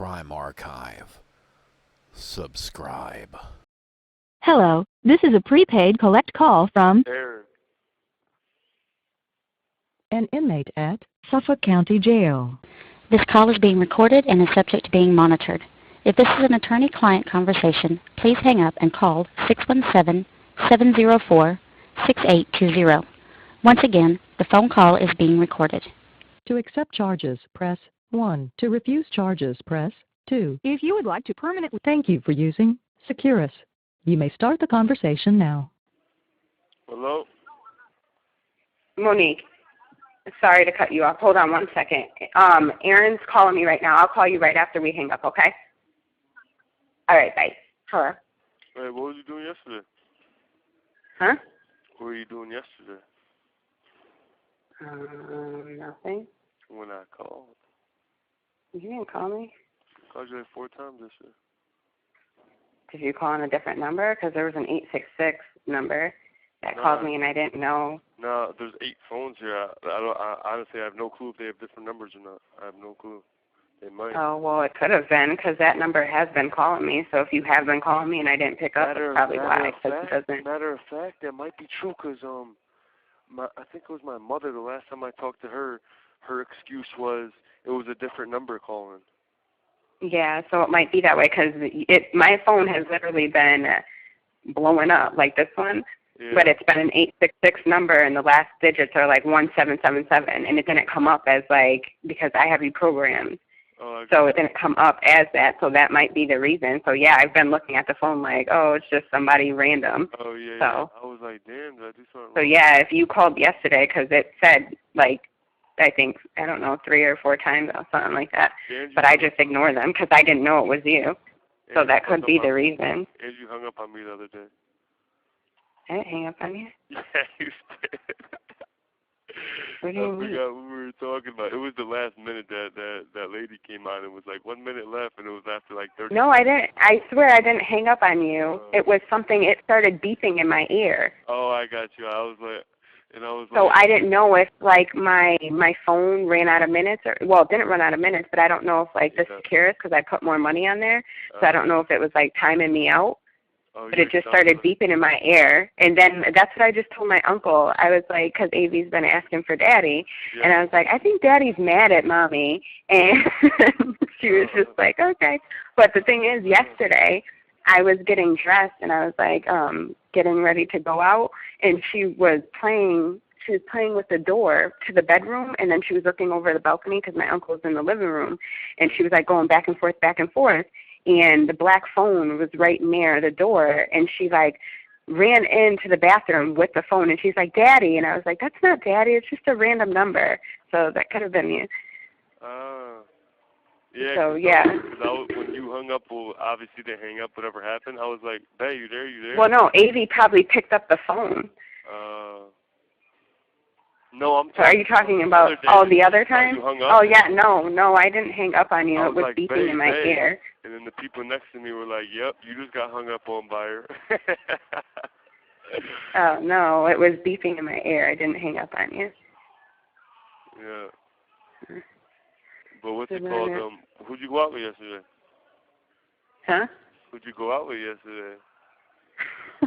Crime Archive. Subscribe. Hello, this is a prepaid collect call from an inmate at Suffolk County Jail. This call is being recorded and is subject to being monitored. If this is an attorney-client conversation, please hang up and call 617-704-6820. Once again, the phone call is being recorded. To accept charges, press 1. To refuse charges, press 2. If you would like to permanently... Thank you for using Securus. You may start the conversation now. Hello? Monique, sorry to cut you off. Hold on one second. Aaron's calling me right now. I'll call you right after we hang up, okay? All right, bye. Hello? Hey, what was you doing yesterday? Huh? What were you doing yesterday? Nothing. When I called. You didn't call me? I called you like 4 times this year. Did you call on a different number? Because there was an 866 number that called me and I didn't know. No, there's 8 phones here. I honestly have no clue if they have different numbers or not. I have no clue. They might. Oh, well, it could have been because that number has been calling me. So if you have been calling me and I didn't pick up, that's probably why. Matter of fact, that might be true because I think it was my mother. The last time I talked to her, her excuse was it was a different number calling. Yeah, so it might be that way because my phone has literally been blowing up like this one, but it's been an 866 number and the last digits are like 1777, and it didn't come up as like because I have you programmed. So it didn't come up as that, so that might be the reason. So yeah, I've been looking at the phone like, oh, it's just somebody random. Oh yeah, so, yeah. I was like, damn, did I do something wrong? So yeah, if you called yesterday, because it said like, I think, I don't know, 3 or 4 times or something like that. But I just ignored them because I didn't know it was you. So that could be the reason. And you hung up on me the other day. I didn't hang up on you? Yeah, you did. What do you mean? I forgot what we were talking about. It was the last minute that lady came on. It was like 1 minute left, and it was after like 30 No, I didn't. I swear I didn't hang up on you. It was something, it started beeping in my ear. Oh, I got you. I was like... So I didn't know if like my phone ran out of minutes or well, it didn't run out of minutes, but I don't know if like the Securus because I put more money on there, so I don't know if it was like timing me out. But it just started beeping in my ear, and then that's what I just told my uncle. I was like, because Avi's been asking for Daddy, and I was like, I think Daddy's mad at Mommy, and she was just like, okay. But the thing is, yesterday I was getting dressed and I was like getting ready to go out, and she was playing with the door to the bedroom, and then she was looking over the balcony because my uncle was in the living room, and she was like going back and forth, and the black phone was right near the door, and she like ran into the bathroom with the phone, and she's like, Daddy, and I was like, that's not Daddy, it's just a random number. So that could have been you. Yeah. So, yeah. When you hung up, well, obviously they hang up, whatever happened. I was like, hey, you there? Well, no, Avi probably picked up the phone. No, I'm so are you talking about the other time? You hung up? Oh, yeah, no, I didn't hang up on you. It was like, beeping in my ear. And then the people next to me were like, yep, you just got hung up on by her. Oh, no, it was beeping in my ear. I didn't hang up on you. Yeah. But what's it called? Who'd you go out with yesterday? Huh? Who'd you go out with yesterday?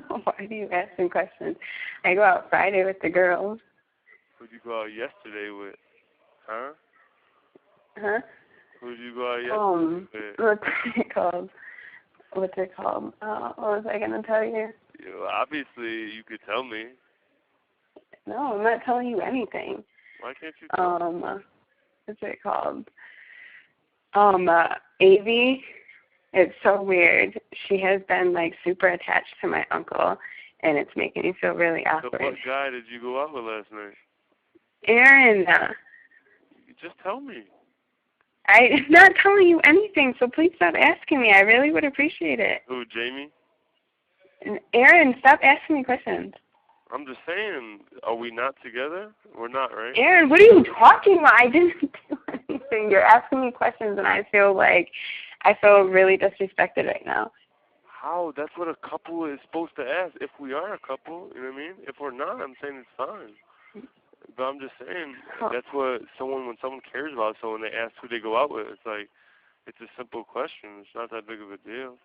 Why do you ask me questions? I go out Friday with the girls. Who'd you go out yesterday with? Huh? Huh? Who'd you go out yesterday with? What's it called? What was I going to tell you? Obviously, you could tell me. No, I'm not telling you anything. Why can't you tell me? What's it called? Avi, it's so weird. She has been like super attached to my uncle, and it's making me feel really awkward. So what guy did you go out with last night? Aaron. Just tell me. I'm not telling you anything, so please stop asking me. I really would appreciate it. Who, Jamie? Aaron, stop asking me questions. I'm just saying, are we not together? We're not, right? Aaron, what are you talking about? I didn't do anything. You're asking me questions, and I feel really disrespected right now. How? That's what a couple is supposed to ask. If we are a couple, you know what I mean? If we're not, I'm saying it's fine. But I'm just saying, that's what when someone cares about someone, they ask who they go out with. It's like, It's a simple question. It's not that big of a deal.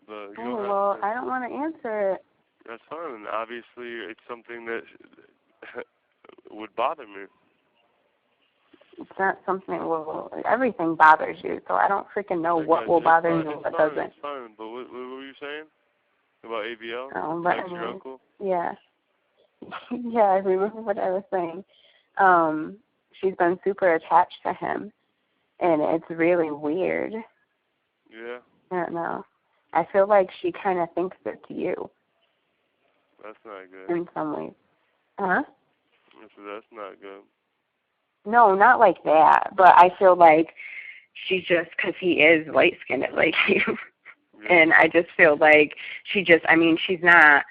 But you Oh, well, I don't want to answer it. That's fine. Obviously, it's something that would bother me. It's not something, well, everything bothers you, so I don't freaking know what will bother you and what doesn't. It's fine, but what were you saying about ABL? Oh, but like your uncle? Yeah. Yeah, I remember what I was saying. She's been super attached to him, and it's really weird. Yeah. I don't know. I feel like she kind of thinks it's you. That's not good. In some ways. Huh? So that's not good. No, not like that, but I feel like she's just, because he is light-skinned like you, yeah. And I just feel like she's not,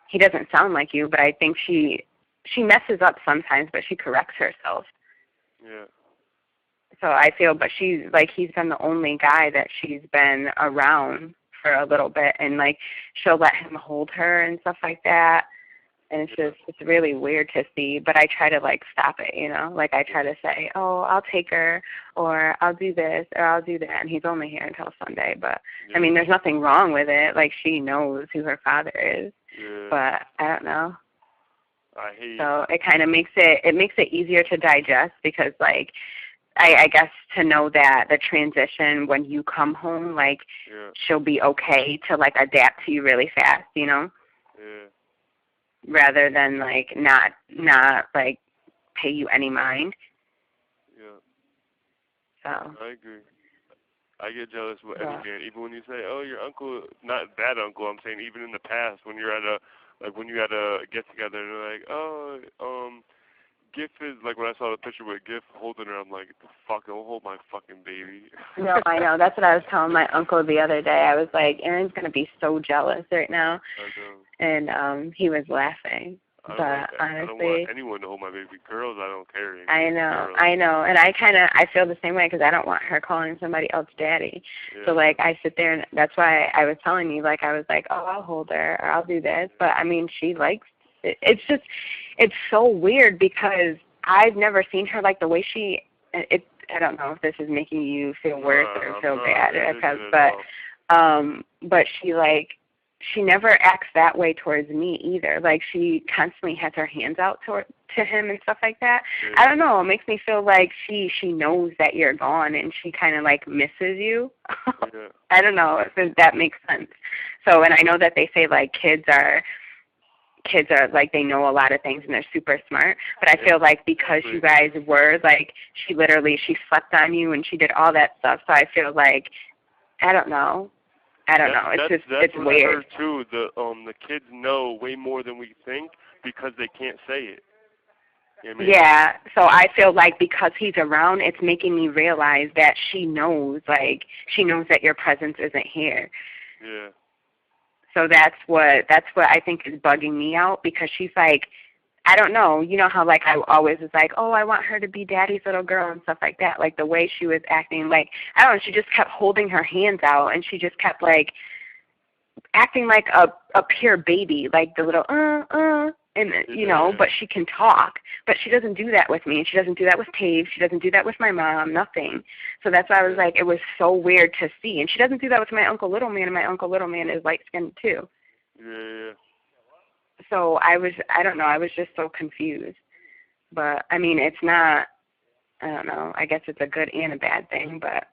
he doesn't sound like you, but I think she messes up sometimes, but she corrects herself. Yeah. So I feel, but she's, like, he's been the only guy that she's been around for a little bit, and, like, she'll let him hold her and stuff like that. And it's just, it's really weird to see, but I try to, like, stop it, you know? Like, I try to say, oh, I'll take her, or I'll do this, or I'll do that, and he's only here until Sunday. But, yeah. I mean, there's nothing wrong with it. Like, she knows who her father is. Yeah. But I don't know. I hate So it kind of makes it easier to digest because, like, I guess to know that the transition when you come home, like, yeah. She'll be okay to, like, adapt to you really fast, you know? Yeah. Rather than, like, not like, pay you any mind. Yeah. So. I agree. I get jealous with any man, even when you say, oh, your uncle, not that uncle, I'm saying even in the past when you're at when you had a get-together and they're like, oh, Giff is, like when I saw the picture with Giff holding her, I'm like, the fuck, don't hold my fucking baby. No, I know. That's what I was telling my uncle the other day. I was like, Aaron's going to be so jealous right now. I know. And he was laughing. But honestly, I don't want anyone to hold my baby. Girls, I don't care. I know. And I feel the same way because I don't want her calling somebody else daddy. Yeah. So, like, I sit there, and that's why I was telling you, like, I was like, oh, I'll hold her or I'll do this. But, I mean, she likes it. It's so weird because I've never seen her like the way I don't know if this is making you feel worse or feel bad, but she never acts that way towards me either. Like, she constantly has her hands out to him and stuff like that. Yeah. I don't know. It makes me feel like she knows that you're gone and she kind of, like, misses you. Yeah. I don't know if that makes sense. So, and I know that they say, like, kids are like, they know a lot of things and they're super smart, but I feel like because you guys were, like, she slept on you and she did all that stuff, so I feel like, I don't know. It's weird. I heard too. The kids know way more than we think because they can't say it. You know what I mean? Yeah, so I feel like because he's around, it's making me realize that she knows that your presence isn't here. Yeah. So that's what I think is bugging me out because she's like, I don't know, you know how, like, I always was like, oh, I want her to be daddy's little girl and stuff like that. Like, the way she was acting, like, I don't know, she just kept holding her hands out and she just kept, like, acting like a pure baby, like the little, and, you know, but she can talk. But she doesn't do that with me, and she doesn't do that with Tave. She doesn't do that with my mom, nothing. So that's why I was like, it was so weird to see. And she doesn't do that with my Uncle Little Man, and my Uncle Little Man is light-skinned too. Yeah. So I don't know, I was just so confused. But, I mean, it's not, I don't know, I guess it's a good and a bad thing, but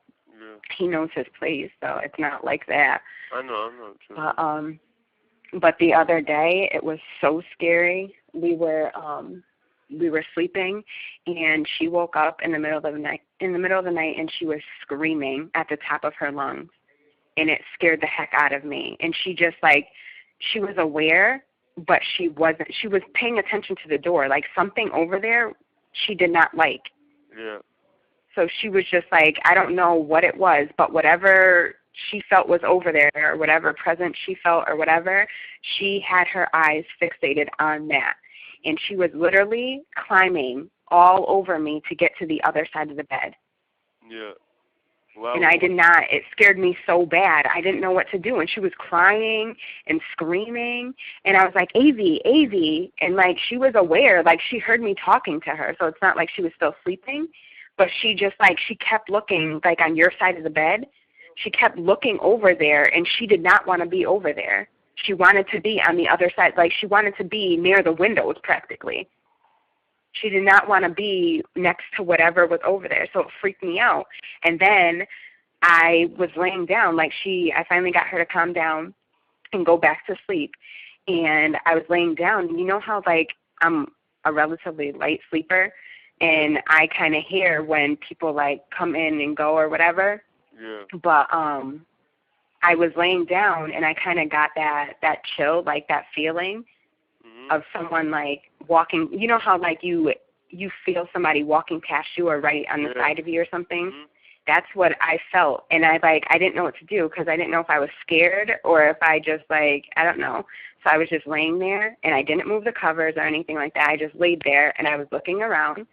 he knows his place, so it's not like that. I know. But the other day, it was so scary. We were sleeping, and she woke up in the middle of the night, and she was screaming at the top of her lungs, and it scared the heck out of me. And she just, like, she was aware, but she was paying attention to the door. Like, something over there she did not like. Yeah. So she was just like, I don't know what it was, but whatever she felt was over there, or whatever presence she felt or whatever, she had her eyes fixated on that. And she was literally climbing all over me to get to the other side of the bed. Yeah. Well, and I did not, it scared me so bad. I didn't know what to do. And she was crying and screaming. And I was like, Avi. And, like, she was aware, like, she heard me talking to her. So it's not like she was still sleeping. but she just, like, she kept looking, like, on your side of the bed. She kept looking over there, and she did not want to be over there. She wanted to be on the other side. Like, she wanted to be near the windows practically. She did not want to be next to whatever was over there, so it freaked me out. And then I was laying down. Like, I finally got her to calm down and go back to sleep. And I was laying down. You know how, like, I'm a relatively light sleeper, and I kind of hear when people, like, come in and go or whatever. Yeah. But I was laying down, and I kind of got that chill, like that feeling of someone, like, walking. You know how, like, you feel somebody walking past you or right on the side of you or something? That's what I felt. And I didn't know what to do because I didn't know if I was scared or if I just, like, I don't know. So I was just laying there, and I didn't move the covers or anything like that. I just laid there, and I was looking around.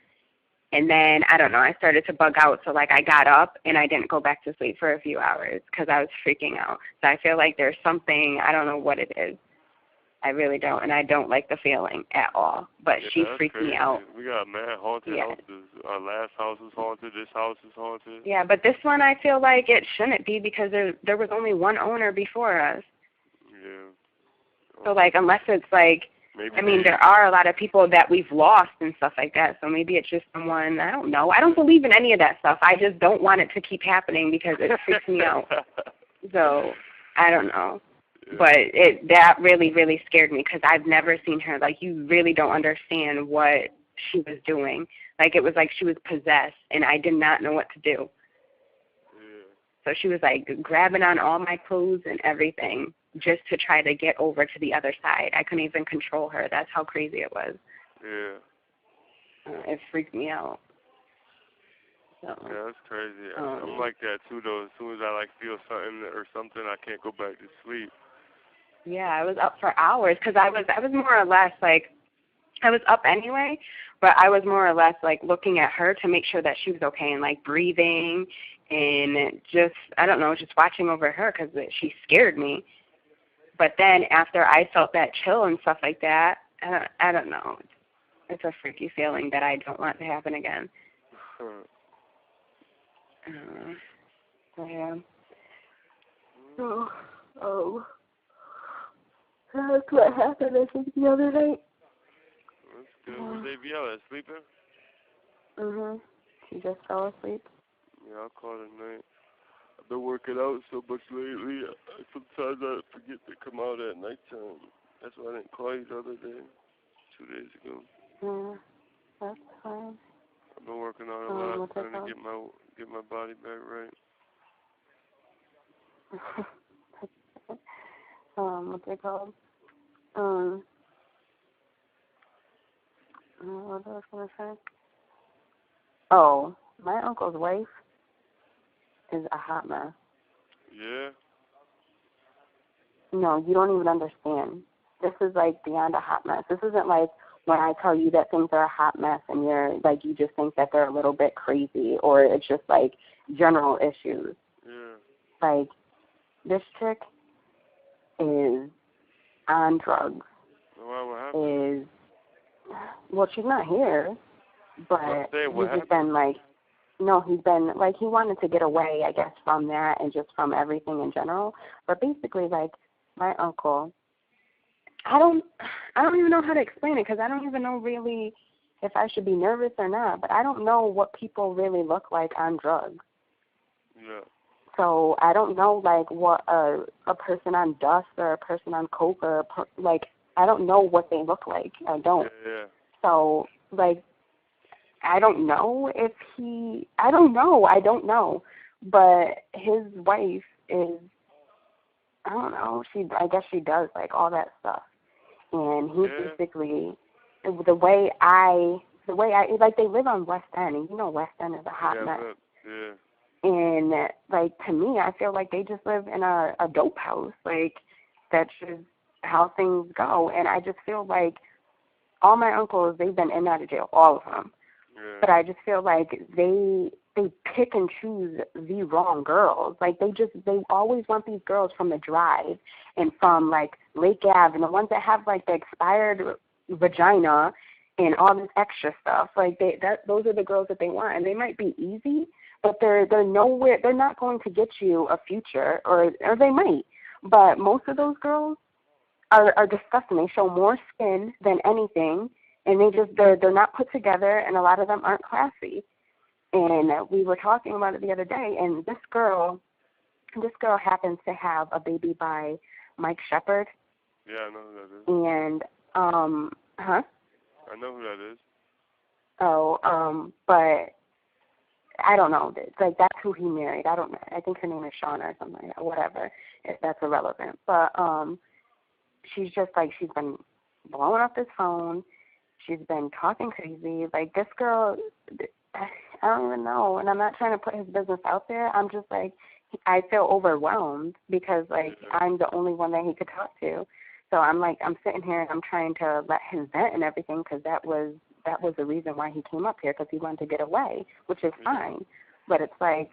And then, I don't know, I started to bug out. So, like, I got up, and I didn't go back to sleep for a few hours because I was freaking out. So I feel like there's something, I don't know what it is. I really don't, and I don't like the feeling at all. But she freaked me out. We got mad haunted houses. Our last house is haunted. This house is haunted. Yeah, but this one I feel like it shouldn't be because there was only one owner before us. Yeah. So, like, unless it's, like, there are a lot of people that we've lost and stuff like that, so maybe it's just someone, I don't know. I don't believe in any of that stuff. I just don't want it to keep happening because it freaks me out. So, I don't know. Yeah. But that really, really scared me because I've never seen her. Like, you really don't understand what she was doing. Like, it was like she was possessed, and I did not know what to do. Yeah. So she was, like, grabbing on all my clothes and everything just to try to get over to the other side. I couldn't even control her. That's how crazy it was. Yeah. It freaked me out. So, yeah, that's crazy. I'm like that, too, though. As soon as I, like, feel something or something, I can't go back to sleep. Yeah, I was up for hours because I was more or less, like, I was up anyway, but I was more or less, like, looking at her to make sure that she was okay and, like, breathing and just, I don't know, just watching over her because she scared me. But then after I felt that chill and stuff like that, I don't know. It's a freaky feeling that I don't want to happen again. Yeah. That's what happened, I think, the other night. That's good. Was ABL sleeping? She just fell asleep. Yeah, I'll call it night. I've been working out so much lately. Sometimes I forget to come out at nighttime. That's why I didn't call you the other day, 2 days ago. Yeah, that's fine. I've been working out a lot, trying to get my body back right. What's it called? What was I going to say? Oh, my uncle's wife is a hot mess. Yeah? No, you don't even understand. This is, like, beyond a hot mess. This isn't like when I tell you that things are a hot mess and you're, like, you just think that they're a little bit crazy or it's just, like, general issues. Yeah. Like, this chick is on drugs. What happened? Well, she's not here, but he's just been, like, no, he's been, like, he wanted to get away, I guess, from that and just from everything in general. But basically, like, my uncle, I don't even know how to explain it because I don't even know really if I should be nervous or not, but I don't know what people really look like on drugs. Yeah. So I don't know, like, what a person on dust or a person on coke or, like, I don't know what they look like. I don't. Yeah. So, like, I don't know if I don't know. But his wife is, I don't know, I guess she does, like, all that stuff. And he's basically, the way I, like, they live on West End, and you know West End is a hot mess. Yeah. And, like, to me, I feel like they just live in a dope house. Like, that's just how things go. And I just feel like all my uncles, they've been in and out of jail, all of them. Yeah. But I just feel like they pick and choose the wrong girls. Like, they always want these girls from the Drive and from, like, Lake Ave, and the ones that have, like, the expired vagina and all this extra stuff. Like those are the girls that they want, and they might be easy, but they're nowhere. They're not going to get you a future, or they might. But most of those girls are disgusting. They show more skin than anything, and they're not put together, and a lot of them aren't classy. And we were talking about it the other day, and this girl happens to have a baby by Mike Shepard. Yeah, I know who that is. And I know who that is. Oh, but I don't know. Like, that's who he married. I don't know. I think her name is Shauna or something like that. Whatever. If that's irrelevant. But she's just like, she's been blowing up his phone. She's been talking crazy. Like, this girl, I don't even know. And I'm not trying to put his business out there. I'm just like, I feel overwhelmed because, like, I'm the only one that he could talk to. So I'm like, I'm sitting here and I'm trying to let him vent and everything because that was the reason why he came up here, because he wanted to get away, which is fine. But it's like,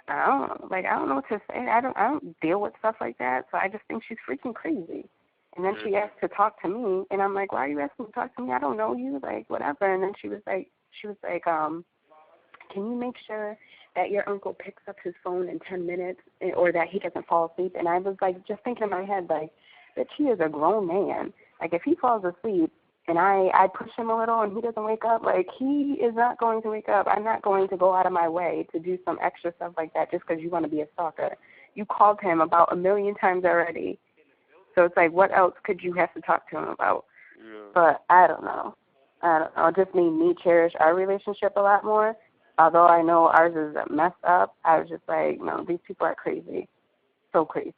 I don't know what to say. I don't deal with stuff like that. So I just think she's freaking crazy. And then she asked to talk to me, and I'm like, why are you asking to talk to me? I don't know you, like, whatever. And then she was like, can you make sure that your uncle picks up his phone in 10 minutes or that he doesn't fall asleep? And I was like, just thinking in my head, like, that he is a grown man. Like, if he falls asleep and I push him a little and he doesn't wake up, like, he is not going to wake up. I'm not going to go out of my way to do some extra stuff like that just because you want to be a stalker. You called him about 1 million times already. So it's like, what else could you have to talk to him about? Yeah. But I don't know. It just made me cherish our relationship a lot more. Although I know ours is messed up, I was just like, no, these people are crazy. So crazy.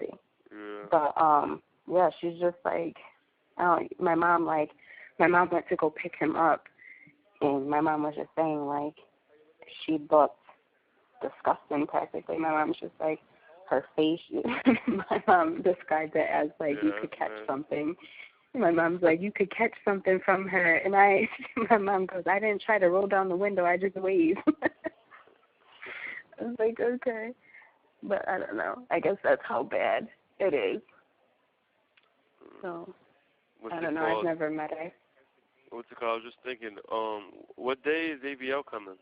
Yeah. But, yeah, she's just like, my mom went to go pick him up, and my mom was just saying, like, she looked disgusting practically. My mom's just like, her face, my mom described it as, like, you could catch something. My mom's like, you could catch something from her. And my mom goes, I didn't try to roll down the window, I just waved. I was like, okay. But I don't know. I guess that's how bad it is. So, I don't know. I've never met her. What's it called? I was just thinking, what day is AVL coming?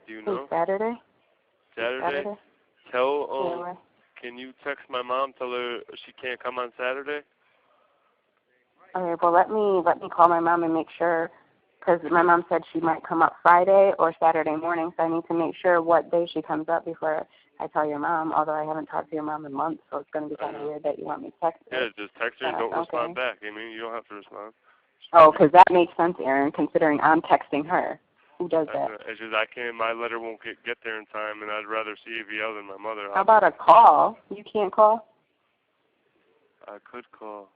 Do you know? Saturday. Saturday? Can you text my mom, tell her she can't come on Saturday? Okay, well, let me call my mom and make sure, because my mom said she might come up Friday or Saturday morning, so I need to make sure what day she comes up before I tell your mom, although I haven't talked to your mom in months, so it's going to be kind of weird that you want me to text her. Yeah, just text her and don't respond back. I mean, you don't have to respond. Oh, because that makes sense, Aaron, considering I'm texting her. Who does that? It's just my letter won't get there in time, and I'd rather see AVL than my mother. How about a call? You can't call? I could call.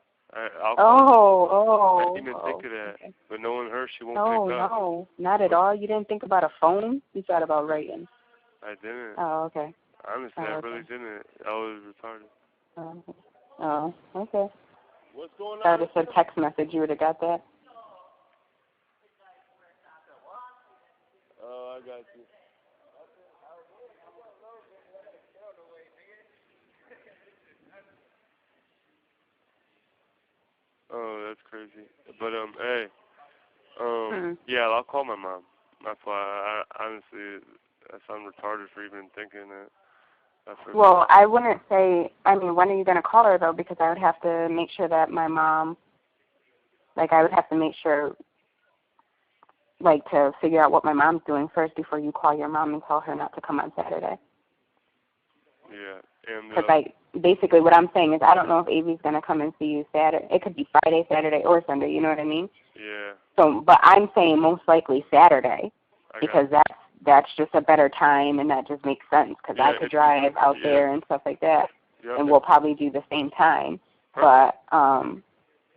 I'll call. I didn't even think of that. Okay. But knowing her, she won't pick up. No, not at all. You didn't think about a phone? You thought about writing. I didn't. Oh, okay. Honestly, I really didn't. I was retarded. Oh, okay. What's going on? I would have said text message. You would have got that? Oh, I got you. Oh, that's crazy. But, hey, yeah, I'll call my mom. That's why, honestly, I sound retarded for even thinking that. Well, I wouldn't say, when are you going to call her, though, because I would have to make sure that my mom, I would have to make sure, to figure out what my mom's doing first before you call your mom and tell her not to come on Saturday. Yeah. Because basically what I'm saying is I don't know if Avy's going to come and see you Saturday. It could be Friday, Saturday, or Sunday, you know what I mean? Yeah. So, but I'm saying most likely Saturday because that's just a better time and that just makes sense because I could drive out there and stuff like that. Yep. And we'll probably do the same time. Perfect.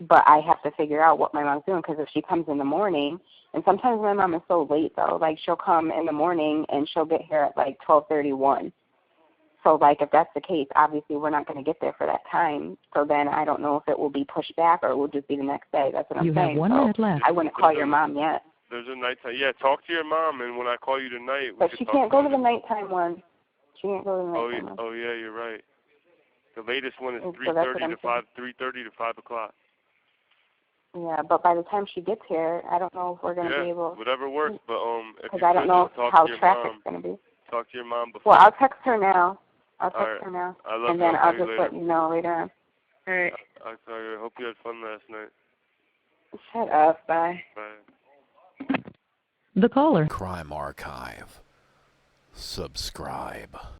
But I have to figure out what my mom's doing because if she comes in the morning, and sometimes my mom is so late though, she'll come in the morning and she'll get here at 12:31. So, if that's the case, obviously we're not going to get there for that time. So then I don't know if it will be pushed back or it will just be the next day. That's what I'm saying. You have 1 minute left. I wouldn't call your mom yet. There's a nighttime. Yeah, talk to your mom, and when I call you tonight, but she can't go to the nighttime one. She can't go to the nighttime one. Oh, yeah, you're right. The latest one is 3:30 to 5 o'clock. Yeah, but by the time she gets here, I don't know if we're going to be able. Whatever works, but because I don't know how traffic's going to be. Talk to your mom before. Well, I'll text her now. I'll text her now, I love and then I'll just let you know later on. All right. I hope you had fun last night. Shut up. Bye. Bye. The caller. Crime Archive. Subscribe.